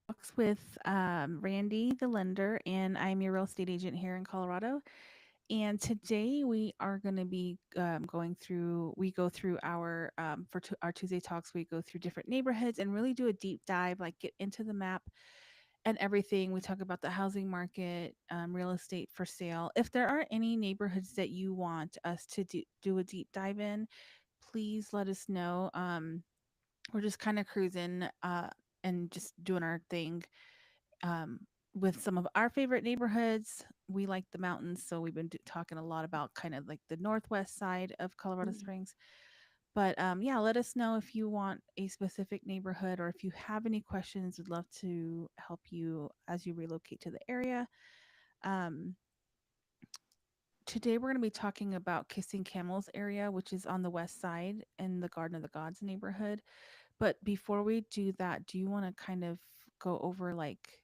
Talks with Randy, the lender, and I'm your real estate agent here in Colorado. And today we are going to be we go through our Tuesday talks, we go through different neighborhoods and really do a deep dive, like get into the map and everything. We talk about the housing market, real estate for sale. If there are any neighborhoods that you want us to do a deep dive in, please let us know. We're just kind of cruising and just doing our thing um, with some of our favorite neighborhoods. We like the mountains, so we've been talking a lot about kind of like the northwest side of Colorado Springs. But yeah, let us know if you want a specific neighborhood or if you have any questions. We'd love to help you as you relocate to the area. Um, Today, we're going to be talking about Kissing Camels area, which is on the west side in the Garden of the Gods neighborhood. But before we do that, do you want to kind of go over like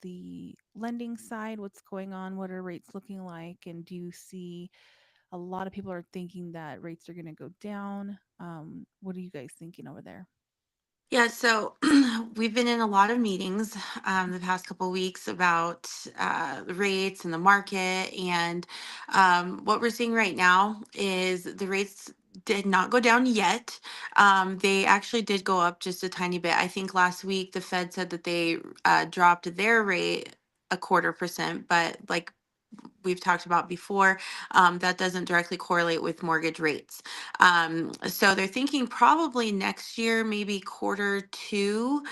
the lending side, what's going on, what are rates looking like, and do you see a lot of people are thinking that rates are going to go down? What are you guys thinking over there? Yeah, so we've been in a lot of meetings the Mhm. past couple weeks about the rates and the market. And what we're seeing right now is the rates did not go down yet. They actually did go up just a tiny bit. I think last week the Fed said that they dropped their rate a quarter percent, but like we've talked about before, that doesn't directly correlate with mortgage rates. So they're thinking probably next year, maybe quarter two,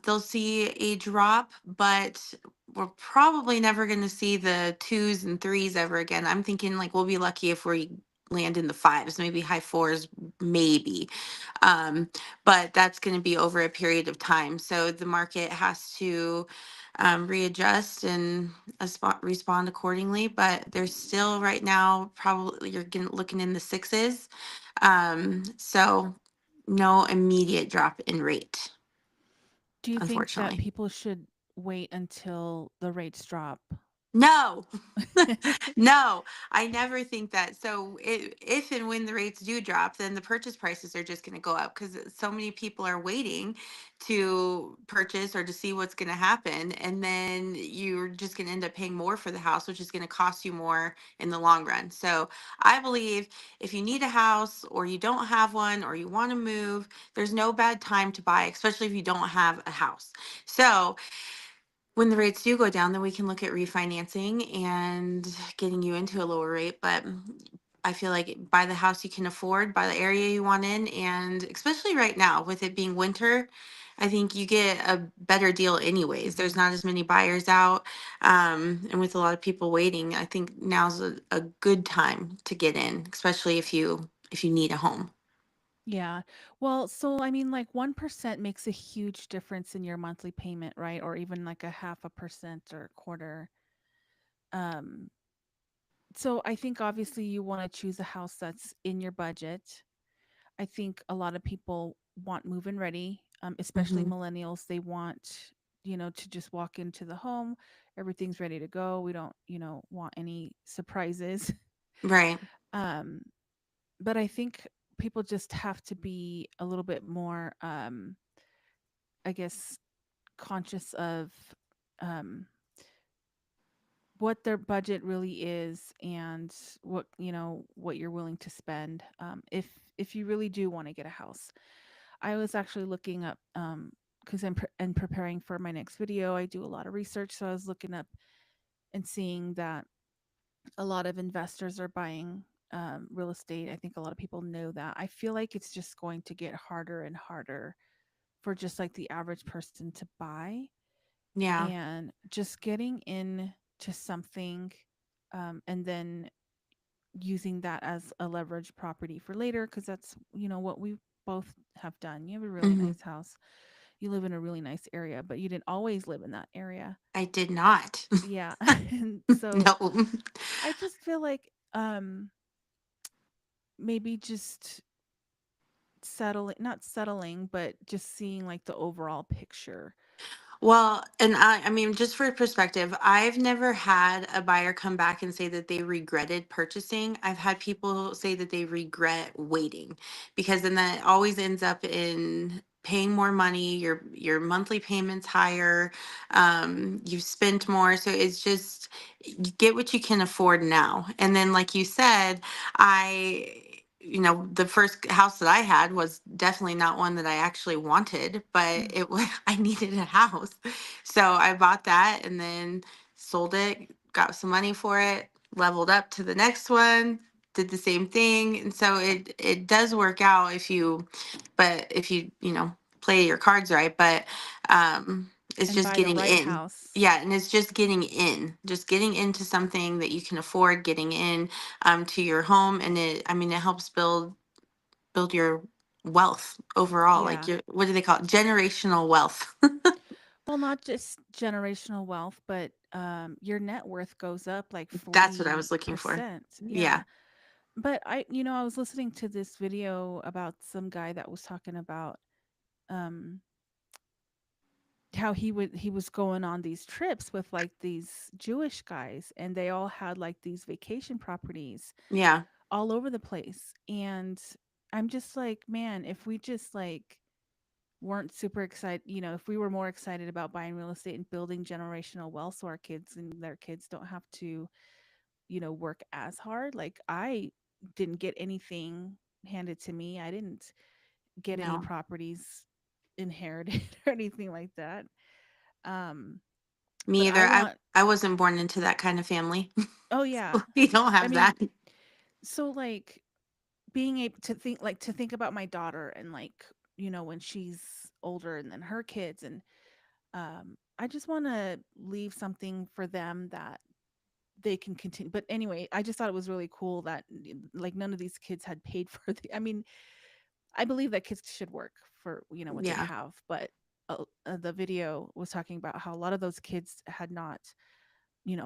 they'll see a drop, but we're probably never going to see the twos and threes ever again. I'm thinking like we'll be lucky if we land in the fives, maybe high fours, maybe. Um, but that's going to be over a period of time. So the market has to readjust and respond accordingly. But there's still right now probably you're looking in the sixes. So no immediate drop in rate, Do you think that unfortunately. people should wait until the rates drop? No, no, I never think that. So if and when the rates do drop, then the purchase prices are just going to go up because so many people are waiting to purchase or to see what's going to happen. And then you're just going to end up paying more for the house, which is going to cost you more in the long run. So I believe if you need a house or you don't have one or you want to move, there's no bad time to buy, especially if you don't have a house. So when the rates do go down, then we can look at refinancing and getting you into a lower rate. But I feel like buy the house you can afford, buy the area you want in, and especially right now with it being winter, I think you get a better deal anyways. There's Mhm. not as many buyers out, and with a lot of people waiting, I think now's a good time to get in, especially if you need a home. Yeah. Well, so I mean, like 1% makes a huge difference in your monthly payment, right? Or even like a half a percent or a quarter. Um, so I think obviously you want to choose a house that's in your budget. I think a lot of people want move in ready, especially Hmm. millennials. They want, to just walk into the home, everything's ready to go. We don't, want any surprises. Right. Um, but I think people just have to be a little bit more, I guess, conscious of um, what their budget really is and what you're willing to spend if you really do want to get a house. I was actually looking up because I'm preparing for my next video. I do a lot of research, so I was looking up and seeing that a lot of investors are buying real estate. I think a lot of people know that. I feel like it's just going to get harder and harder for just like the average person to buy, Yeah. and just getting in to something and then using that as a leverage property for later, because that's what we both have done. You have a really Hmm. nice house, you live in a really nice area, but you didn't always live in that area. I did not. Yeah. And so No. I just feel like maybe just settling, not settling, but just seeing like the overall picture. Well, and I mean, just for perspective, I've never had a buyer come back and say that they regretted purchasing. I've had people say that they regret waiting because then that always ends up in paying more money, your monthly payments higher, you've spent more. So it's just, you get what you can afford now. And then, like you said, I, the first house that I had was definitely not one that I actually wanted, but Mm. it was, I needed a house. So I bought that and then sold it, got some money for it, leveled up to the next one, did the same thing. And so it does work out if you, but if you, play your cards right. But it's And just buy the getting right in. house. Yeah, and it's just getting into something that you can afford, getting in to your home, and it helps build your wealth overall. Like Yeah. your, what do they call it? Generational wealth. Well, not just generational wealth, but your net worth goes up like That's what I was looking for. 40%. Yeah, Yeah. But I was listening to this video about some guy that was talking about um how he was going on these trips with like these Jewish guys, and they all had like these vacation properties yeah, all over the place. And I'm just like, man, if we just like weren't super excited, if we were more excited about buying real estate and building generational wealth so our kids and their kids don't have to, work as hard. Like I didn't get anything handed to me. I didn't get any no, properties inherited or anything like that. Um, but me either. I I want, I wasn't born into that kind of family. oh yeah. We don't I have mean, that. so like being able to think about my daughter and like, when she's older and then her kids and I just want to leave something for them that they can continue. But anyway, I just thought it was really cool that like none of these kids had paid for the. I mean, I believe that kids should work for what they Yeah, have, but the video was talking about how a lot of those kids had not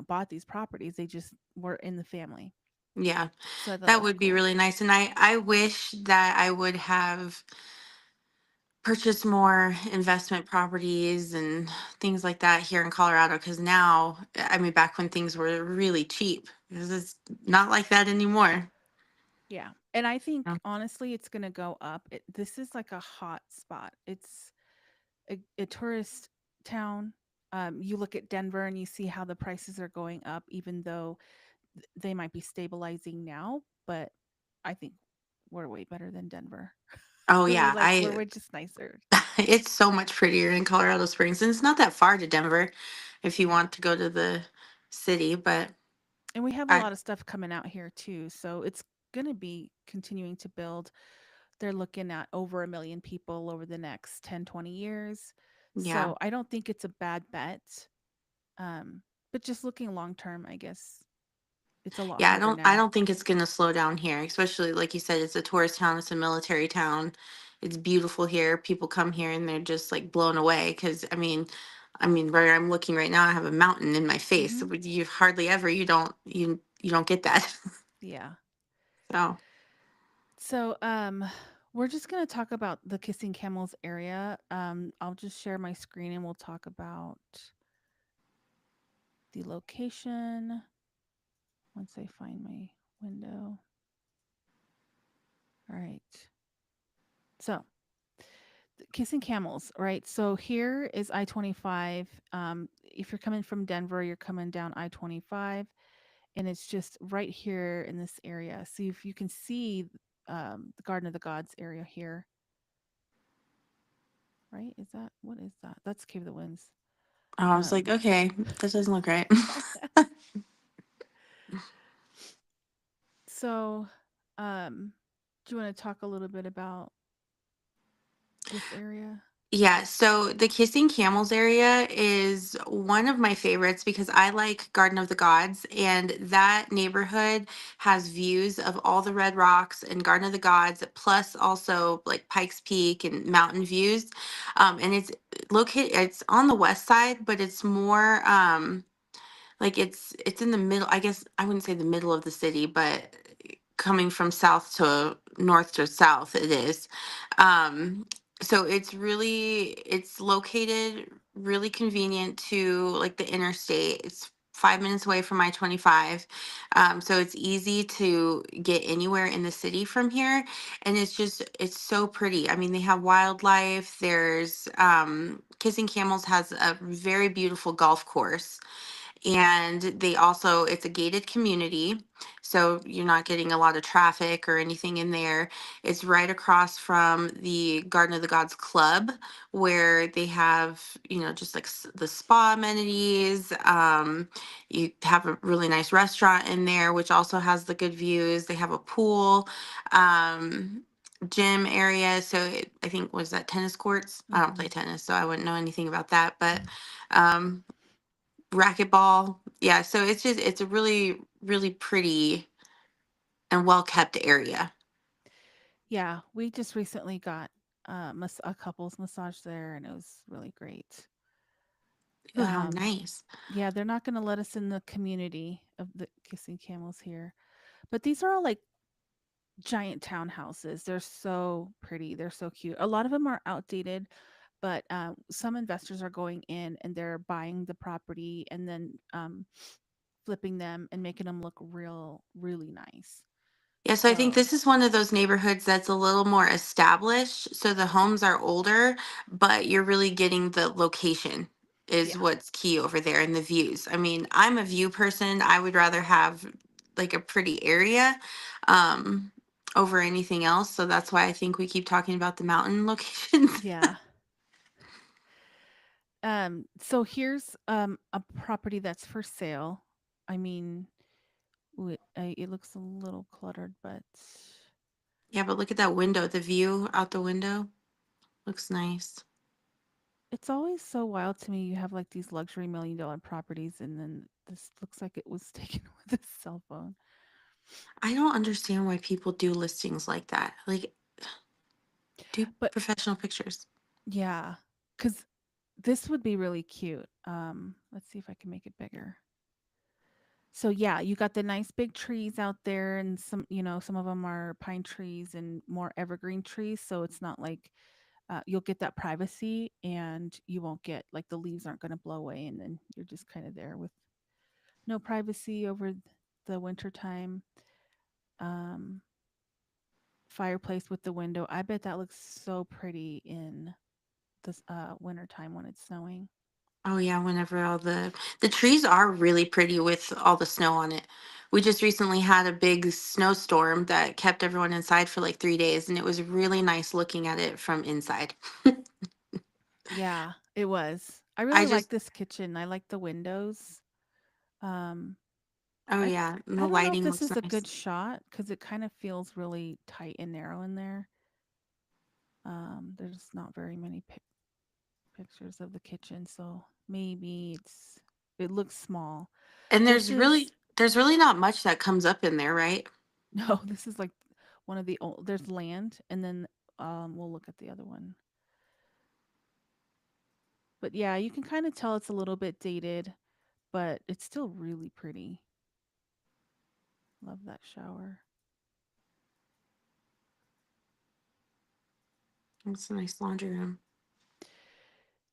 bought these properties. They just were in the family. yeah, So I thought that that was would be cool. really nice. And I wish that I would have purchased more investment properties and things like that here in Colorado. Because now, I mean, back when things were really cheap, because it's not like that anymore. Yeah. And I No. think honestly it's going to go up. This is like a hot spot. It's a tourist town. You look at Denver and you see how the prices are going up, even though they might be stabilizing now. But I think we're way better than Denver. Oh we're yeah, like we're I way just nicer. it's so much prettier in Colorado Springs, and it's not that far to Denver if you Yeah. want to go to the city. But And we have a I, lot of stuff coming out here too. So it's going to be continuing to build. They're looking at over 1 million people over the next 10, 20 years. yeah, So I don't think it's a bad bet. Um, but just looking long term, I guess it's a lot yeah, I harder don't I now. don't think it's gonna slow down here, especially like you said, it's a tourist town, it's a military town. It's beautiful here. People come here and they're just like blown away because I mean, where I'm looking right now, I have a mountain in my face. Hmm. You hardly ever, you don't get that. Yeah. So, So we're just gonna talk about the Kissing Camels area. I'll just share my screen and we'll talk about the location once I find my window. All right. So Kissing Camels, right? So here is I-25. If you're coming from Denver, you're coming down I-25, and it's just right here in this area. See if you can see the Garden of the Gods area here, right? Is that what is that? That's Cave of the Winds. I was like, Um, okay, that doesn't look right. so, do you want to talk a little bit about this area? Yeah, so the Kissing Camels area is one of my favorites because I like Garden of the Gods, and that neighborhood has views of all the red rocks and Garden of the Gods, plus also like Pikes Peak and mountain views. And it's on the west side, but it's more like it's in the middle. I guess I wouldn't say the middle of the city, but coming from south to north to south, it is. Um, so it's located really convenient to like the interstate. It's 5 minutes away from I-25. So it's easy to get anywhere in the city from here. And it's so pretty. I mean, they have wildlife. There's Kissing Camels has a very beautiful golf course, and they also, it's a gated community, so you're not getting a lot of traffic or anything in there. It's right across from the Garden of the Gods Club, where they have, just like the spa amenities. You have a really nice restaurant in there, which also has the good views. They have a pool, um gym area. So I think, was that tennis courts? I don't play Hmm. tennis, so I wouldn't know anything about that, but um racquetball. Yeah, so it's a really, really pretty and well kept area. Yeah, we just recently got a couple's massage there, and it was really great. Ooh, how Um, nice. yeah, they're not going to let us in the community of the Kissing Camels here, but these are all like giant townhouses. They're so pretty. They're so cute. A lot of them are outdated, but some investors are going in and they're buying the property and then flipping them and making them look really nice. Yeah, so I think So this is one of those neighborhoods that's a little more established. So the homes are older, but you're really getting the location is yeah, what's key over there, and the views. I mean, I'm a view person. I would rather have like a pretty area um over anything else. So that's why I think we keep talking about the mountain locations. yeah. So here's a property that's for sale. I mean, it looks a little cluttered, but Yeah, but look at that window, the view out the window looks nice. it's always so wild to me. You have like these luxury $1 million properties, and then this looks like it was taken with a cell phone. I don't understand why people do listings like that. Like, do But professional pictures. yeah, because this would be really cute. Let's see if I can make it bigger. So yeah, you got the nice big trees out there, and some of them are pine trees and more evergreen trees. So it's not like you'll get that privacy, and you won't get like the leaves aren't going to blow away, and then you're just kind of there with no privacy over the winter time. Um, Fireplace with the window. I bet that looks so pretty in this winter time when it's snowing. Oh yeah, whenever all the trees are really pretty with all the snow on it. We just recently had a big snowstorm that kept everyone inside for like 3 days, and it was really nice looking at it from inside. Yeah, it was. I really I like just this kitchen. I like the windows. Um, Oh I yeah, and I the don't know if lighting this looks is a nice. good shot because it kind of feels really tight and narrow in there. There's not very many pictures of the kitchen, so maybe it looks small. And This is there's really not much that comes up in there, right? no, this is like one of the old. There's land, and then we'll look at the other one. But yeah, you can kind of tell it's a little bit dated, but it's still really pretty. Love that shower. It's a nice laundry room.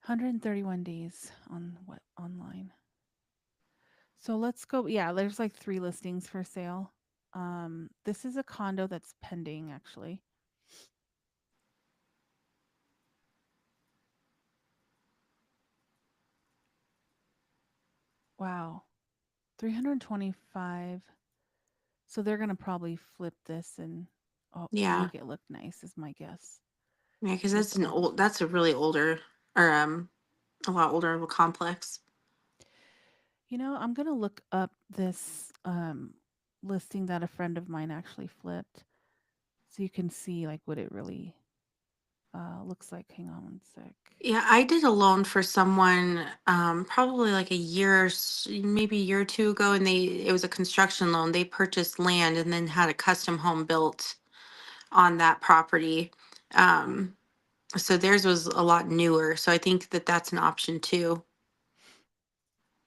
131 days on what online. So let's go. Yeah, there's like 3 listings for sale. This is a condo that's pending actually. Wow. 325. So they're going to probably flip this and Yeah. make it look nice is my guess. Yeah, because With the that's a really older, or a lot older of a complex. I'm going to look up this listing that a friend of mine actually flipped so you can see like what it really looks like. Hang on one sec. Yeah, I did a loan for someone probably like a year, maybe a year or two ago, and it was a construction loan. They purchased land and then had a custom home built on that property. Um, so theirs was a lot newer. So I think that that's an option too.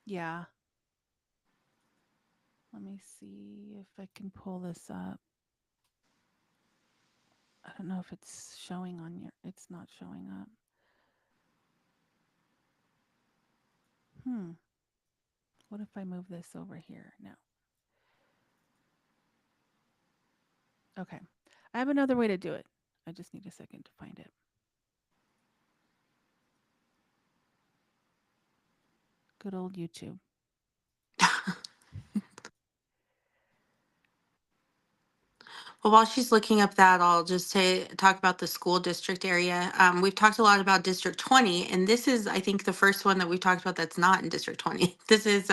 Yeah. Let me see if I can pull this up. I don't know if it's showing on your. It's not showing up. Hmm. What if I move this over here? No. Okay. I have another way to do it. I just need a second to find it. Good old YouTube. Well, while she's looking up that, I'll just say talk about the school district area. We've talked a lot about District 20, and this is, I think, the first one that we've talked about that's not in District 20. This is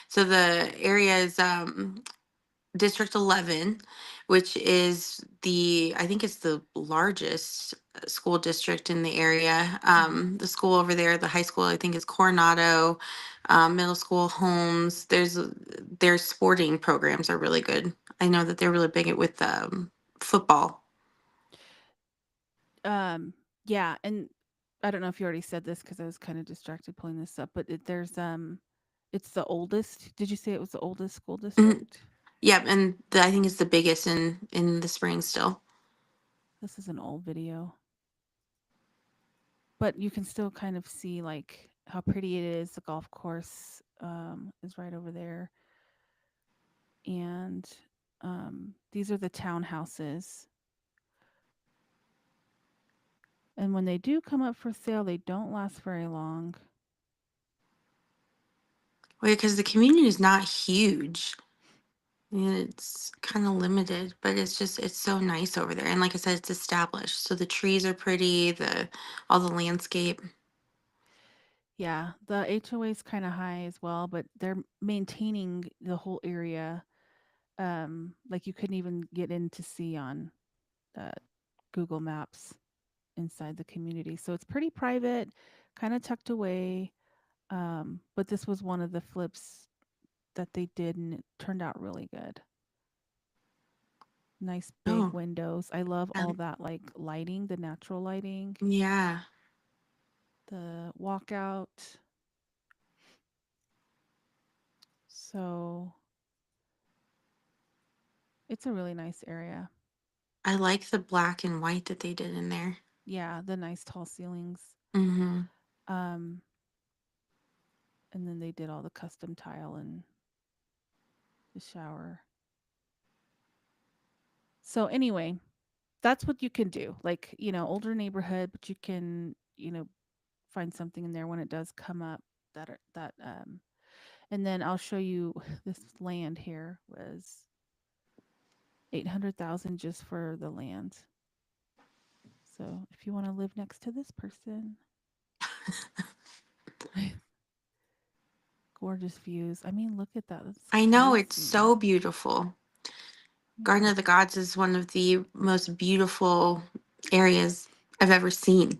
so the area is District 11, which is I think it's the largest school district in the area. Hmm. The school over there, the high school, I think is Coronado. Middle school, Holmes. Their sporting programs are really good. I know that they're really big with football. Um, yeah, and I don't know if you already said this because I was kind of distracted pulling this up, but it's the oldest. Did you say it was the oldest school Mhm. district? Yep, and I think it's the biggest in the spring still. This is an old video, but you can still kind of see like how pretty it is. The golf course is right over there, and these are the townhouses. And when they do come up for sale, they don't last very long. Well, because the community is not huge. Yeah, it's kind of limited, but it's so nice over there. And like I said, it's established. So the trees are pretty, the all the landscape. Yeah, the HOA is kind of high as well, but they're maintaining the whole area. Like you couldn't even get in to see on uh, Google Maps inside the community. So it's pretty private, kind of tucked away. But this was one of the flips that they did, and it turned out really good. Nice big Oh, windows. I love all um, that like lighting, the natural lighting, yeah. the walkout. So it's a really nice area. I like the black and white that they did in there. Yeah, the nice tall ceilings. Mm-hmm. Um, and then they did all the custom tile and the shower. So anyway, that's what you can do. Like, older neighborhood, but you can, find something in there when it does come up and then I'll show you this land here was 800,000 just for the land. So, if you want to live next to this person, gorgeous views. I mean, look at that. That's I know it's crazy. so beautiful. Let me Garden go. of the Gods is one of the most beautiful areas I've ever seen.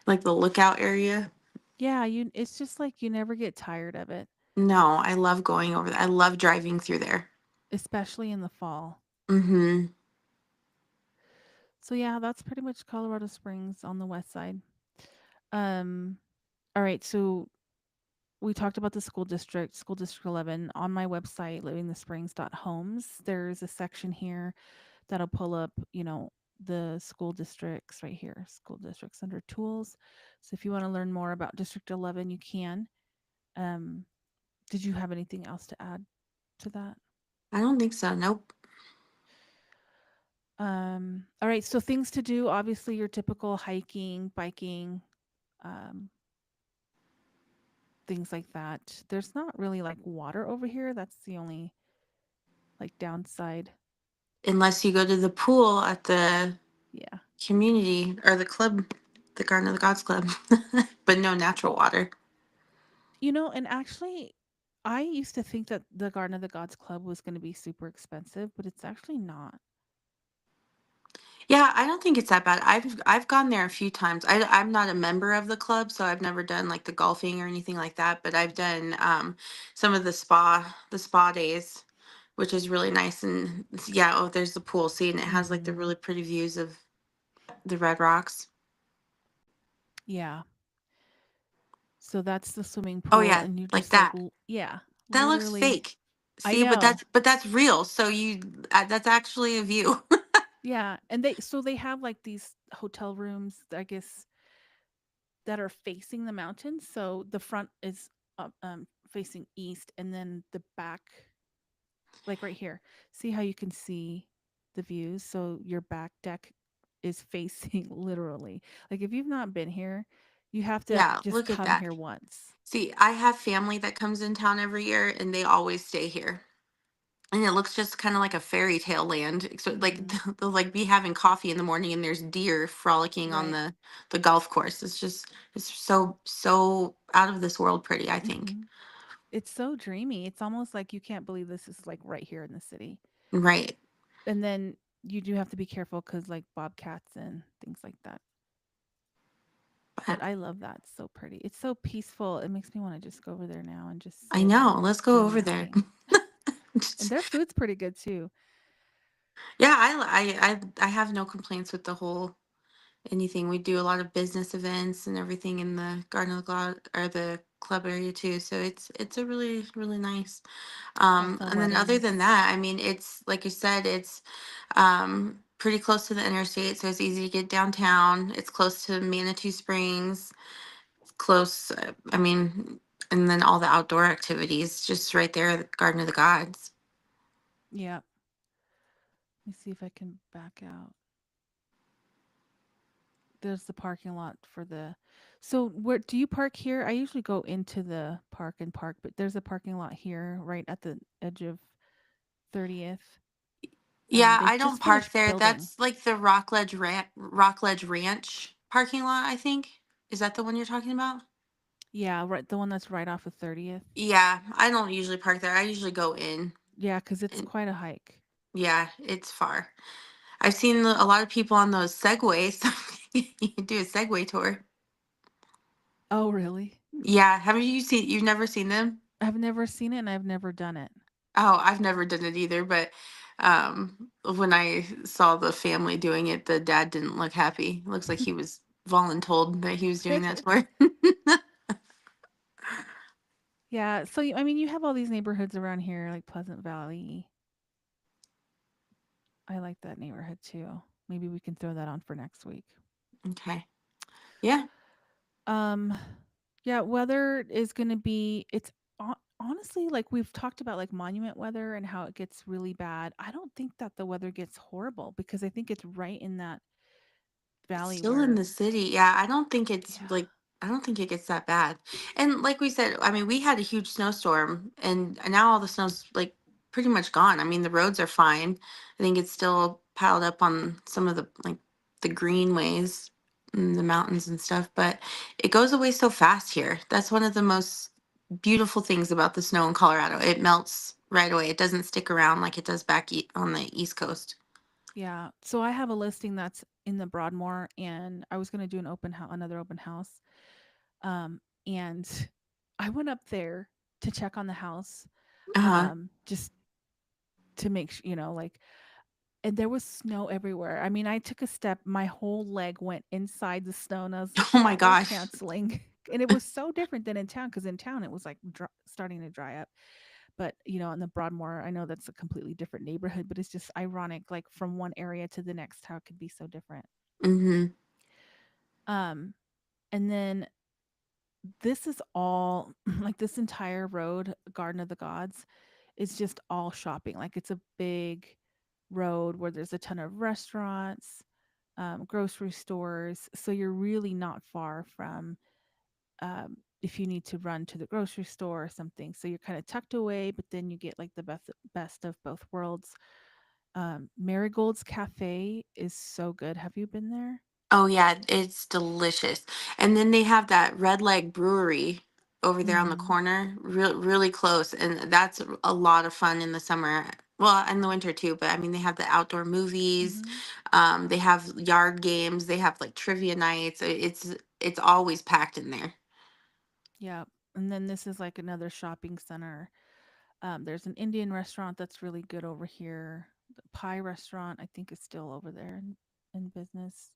Like the lookout area. Yeah, it's just like you never get tired of it, No, I love going over there. I love driving through there. especially in the fall. Mm-hmm. So yeah, that's pretty much Colorado Springs on the west side. Um all right, so we talked about the school district 11 on my website livingthesprings.homes. There's a section here that'll pull up, the school districts right here, school districts under tools. So if you want to learn more about District 11, you can. Um did you have anything else to add to that? I don't think so. Nope. All right, so things to do, obviously your typical hiking, biking, um, things like that. There's not really like water over here. That's the only like downside. Unless you go to the pool at the Yeah. community or the club, the Garden of the Gods Club, but no natural water. And actually I used to think that the Garden of the Gods Club was going to be super expensive, but it's actually not. Yeah, I don't think it's that bad. I've gone there a few times. I'm not a member of the club, so I've never done like the golfing or anything like that. But I've done some of the spa days, which is really nice. And yeah, oh, there's the pool. See, and it has like the Mhm. really pretty views of the Red Rocks. Yeah. So that's the swimming Oh pool yeah, and you like just like that. yeah, That looks literally. fake. I See, but know. that's real. So that's actually a view. Yeah, and they have like these hotel rooms, I guess, that are facing the mountains. So the front is facing east, and then the back, like right here. See how you can see the views? So your back deck is facing literally. Like if you've not been here, you have to Yeah, just look at come that. here once. See, I have family that comes in town every year and they always stay here. And it looks just kind of like a fairy tale land. So like Mhm. they'll like be having coffee in the morning and there's deer frolicking on Right. the golf course. It's so out of this world pretty, I think. Mhm. It's so dreamy. It's almost like you can't believe this is like right here in the city. Right. And then you do have to be careful cuz like bobcats and things like that. But But I love that. It's so pretty. It's so peaceful. It makes me want to just go over there now and just I sit know. and Let's go do over there. nothing. And their food's pretty good too. Yeah, I have no complaints with the whole anything. We do a lot of business events and everything in the Garden of the God or the club area too. So it's a really nice. Have fun And then other than weddings. that, I mean, it's like you said, it's pretty close to the interstate, so it's easy to get downtown. It's close to Manitou Springs. It's close. I mean, and then all the outdoor activities just right there at the Garden of the Gods. Yeah. Let me see if I can back out. There's the parking lot for the. So where do you park here? I usually go into the park and park, but there's a parking lot here right at the edge of 30th. Yeah, They I don't just park finished there. building. That's like the Rockledge Ranch parking lot, I think. Is that the one you're talking about? Yeah, right, the one that's right off of 30th. Yeah, I don't usually park there. I usually go in. Yeah, cuz it's And quite a hike. yeah, it's far. I've seen a lot of people on those segways. You can do a Segway tour. Oh, really? Yeah, have you seen? You've never seen them? I've never seen it and I've never done it. Oh, I've never done it either. But when I saw the family doing it, the dad didn't look happy. Looks like he was voluntold that he was doing that tour. Yeah, so I mean, you have all these neighborhoods around here like Pleasant Valley. I like that neighborhood too. Maybe we can throw that on for next week. Okay. Yeah. Um, yeah, weather is going to be honestly like we've talked about like monument weather and how it gets really bad. I don't think that the weather gets horrible because I think it's right in that It's valley still in where the city. Yeah, I don't think it's yeah. like I don't think it gets that bad. And like we said, I mean, we had a huge snowstorm and now all the snow's like pretty much gone. I mean, the roads are fine. I think it's still piled up on some of the like the greenways and the mountains and stuff, but it goes away so fast here. That's one of the most beautiful things about the snow in Colorado. It melts right away. It doesn't stick around like it does back on the East Coast. Yeah. So I have a listing that's in the Broadmoor and I was going to do another open house. And I went up there to check on the house Uh-huh. just to make sure, like and there was snow everywhere. I mean, I took a step, my whole leg went inside the snow, and I was like, Oh my "We're gosh. canceling." And it was so different than in town because in town it was like starting to dry up. But in the Broadmoor, I know that's a completely different neighborhood, but it's just ironic, like from one area to the next, how it could be so different. Mhm. Um, and then this is all like this entire road, Garden of the Gods, is just all shopping. Like it's a big road where there's a ton of restaurants, grocery stores. So you're really not far from if you need to run to the grocery store or something. So you're kind of tucked away, but then you get like the best of both worlds. Marigold's Cafe is so good. Have you been there? Oh yeah, it's delicious. And then they have that Red Leg Brewery over there on the Mm-hmm. corner, really close, and that's a lot of fun in the summer. Well, in the winter too, but I mean they have the outdoor movies, Mm-hmm. they have yard games, they have like trivia nights. It's always packed in there. Yeah. And then this is like another shopping center. There's an Indian restaurant that's really good over here. The pie restaurant, I think, is still over there in business.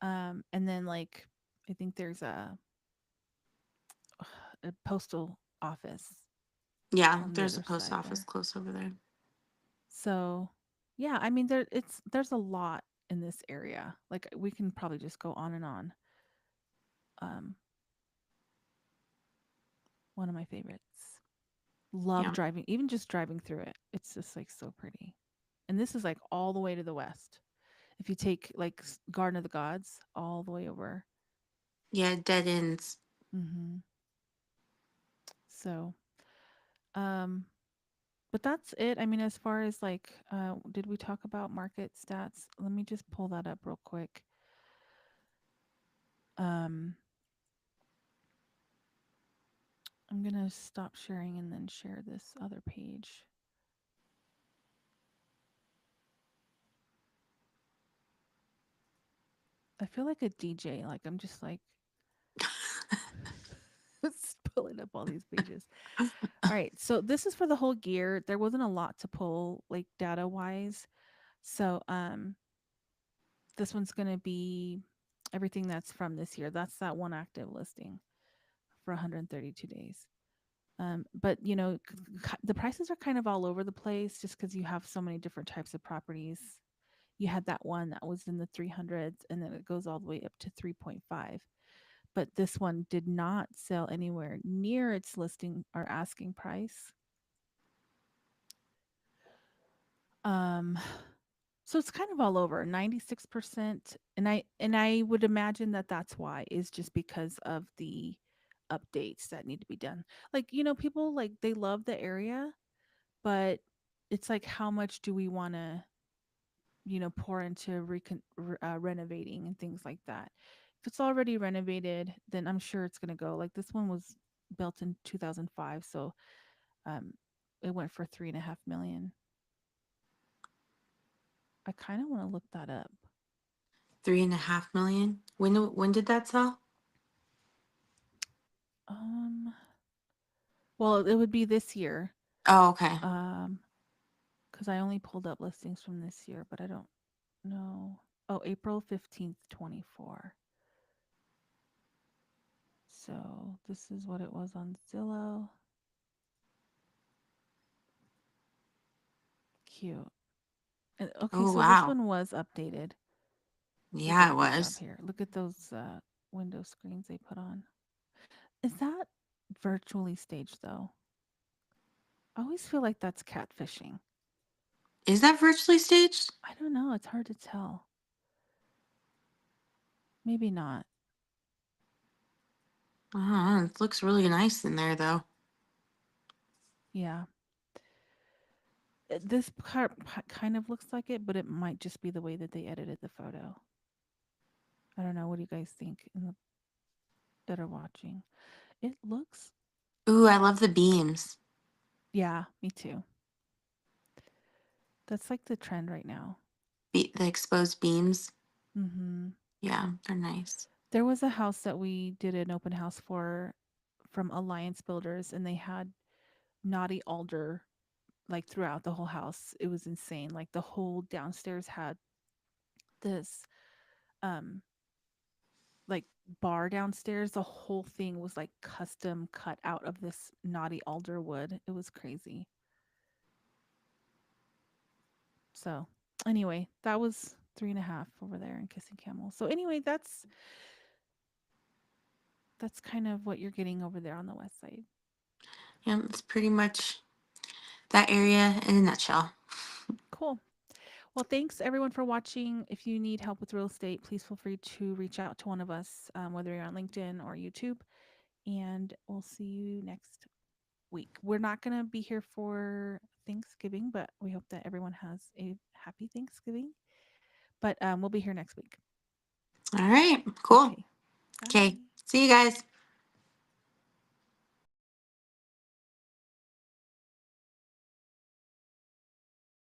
And then like I think there's a postal office Yeah, on the there's a other post side office there. close over there. So yeah, I mean there's a lot in this area. Like we can probably just go on and on. Um, One of my favorites. Love Yeah. driving, even just driving through it. It's just like so pretty. And this is like all the way to the west. If you take like Garden of the Gods all the way over. Yeah, dead ends. Hmm. So, um, but that's it. I mean, as far as like, did we talk about market stats? Let me just pull that up real quick. Um, I'm gonna stop sharing and then share this other page. I feel like a DJ. Like I'm just like pulling up all these pages. All right, so this is for the whole year. There wasn't a lot to pull like data wise. So this one's gonna be everything that's from this year. That's that one active listing for 132 days. But you know, the prices are kind of all over the place just because you have so many different types of properties. You had that one that was in the 300s, and then it goes all the way up to 3.5. But this one did not sell anywhere near its listing or asking price. Um, so it's kind of all over 96%, and I would imagine that that's why is just because of the updates that need to be done. Like, you know, people like they love the area, but it's like how much do we want to, you know, pour into renovating and things like that. If it's already renovated, then I'm sure it's going to go. Like this one was built in 2005, so um it went for 3.5 million. I kind of want to look that up. 3.5 million. When did that sell? um well, it would be this year. Oh, okay. um because I only pulled up listings from this year, but I don't know. Oh, April 15th, 24. So this is what it was on Zillow. Cute. Okay, Oh, so this wow. one was updated. They did Yeah, a it good job was. here. Look at those window screens they put on. Is that virtually staged though? I always feel like that's catfishing. Is that virtually staged? I don't know. It's hard to tell. Maybe not. It looks really nice in there, though. Yeah. This part kind of looks like it, but it might just be the way that they edited the photo. I don't know. What do you guys think that are watching? It looks. Ooh, I love the beams. Yeah, me too. That's like the trend right now. The exposed beams. Hmm. Yeah, they're nice. There was a house that we did an open house for from Alliance Builders, and they had naughty alder like throughout the whole house. It was insane. Like the whole downstairs had this um like bar downstairs. The whole thing was like custom cut out of this naughty alder wood. It was crazy. So anyway, that was 3.5 over there in Kissing Camel. So anyway, that's kind of what you're getting over there on the west side. Yeah, it's pretty much that area in a nutshell. Cool. Well, thanks everyone for watching. If you need help with real estate, please feel free to reach out to one of us, whether you're on LinkedIn or YouTube. And we'll see you next week. We're not going to be here for Thanksgiving, but we hope that everyone has a happy Thanksgiving. But we'll be here next week. All right, cool. Okay. Okay, Bye. see you guys.